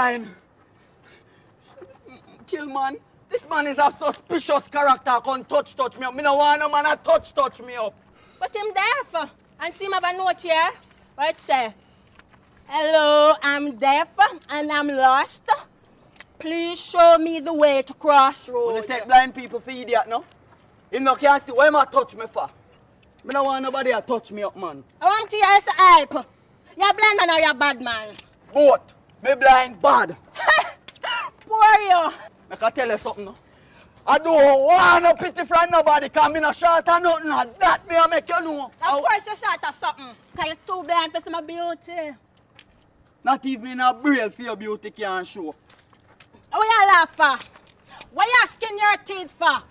blind. Kill man. This man is a suspicious character. Come touch me up. Me no want no man to touch me up. What him there for? And see him have a note here. What it say? Hello, I'm deaf and I'm lost. Please show me the way to Crossroads. When you take blind people for idiot, no? Him no can see. Why am I touch me for? Me no want nobody to touch me up, man. I want to hear some hype. You blind man or you bad man? Both. Me blind bad. Poor you. I can tell you something, no? I don't want no pity from nobody because me no short or nothing. That me I make you know. Of course you short of something. Because you're too blind for some beauty. Not even in a braille for your beauty can show. What you laugh for? What you skin your teeth for?